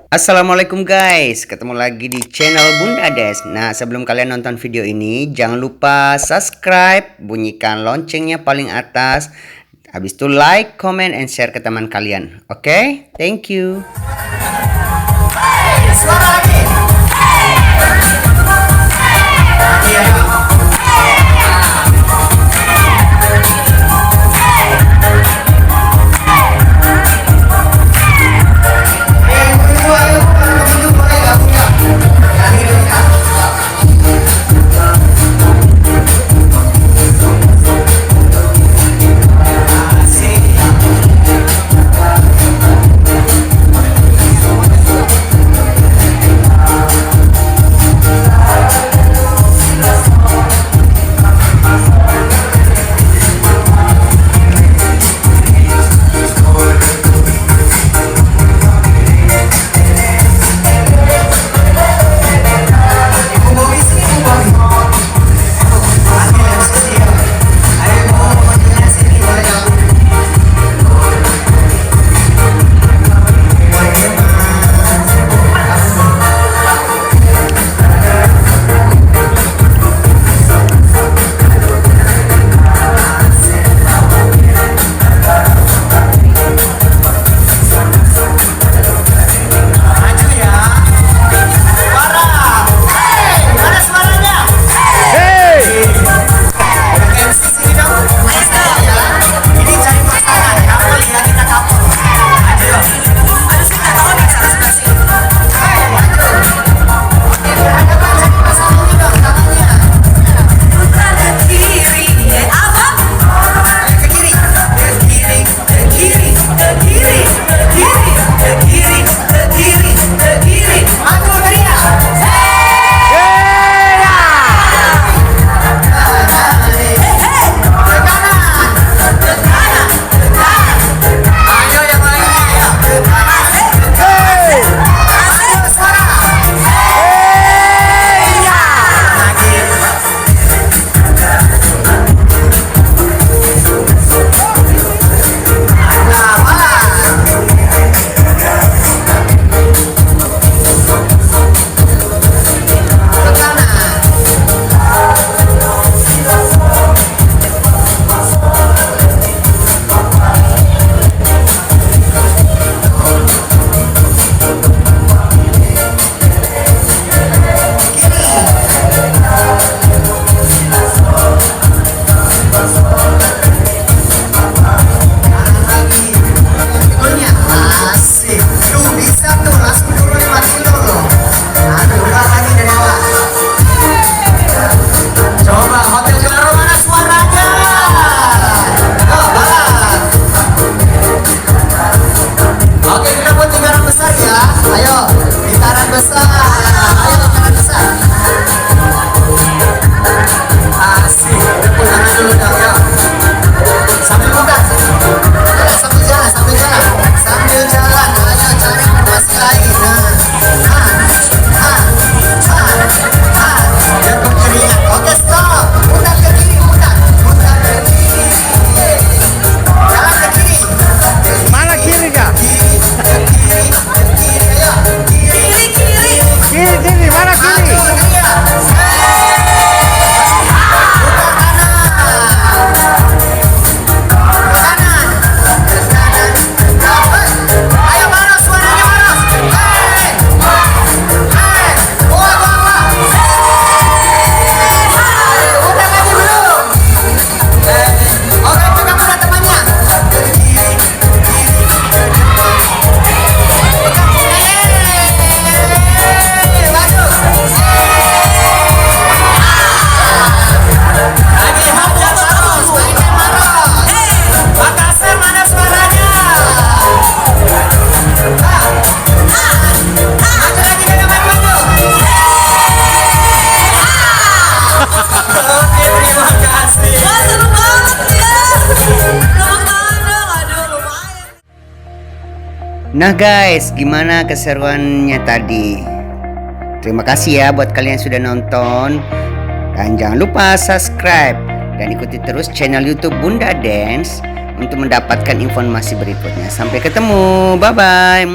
Assalamualaikum guys, ketemu lagi di channel Bunda Des. Nah, sebelum kalian nonton video ini, jangan lupa subscribe, bunyikan loncengnya paling atas. Habis itu like, comment, and share ke teman kalian. Oke? Thank you. Nah guys, gimana keseruannya tadi? Terima kasih ya buat kalian yang sudah nonton. Dan jangan lupa subscribe dan ikuti terus channel YouTube Bunda Dance untuk mendapatkan informasi berikutnya. Sampai ketemu, bye bye.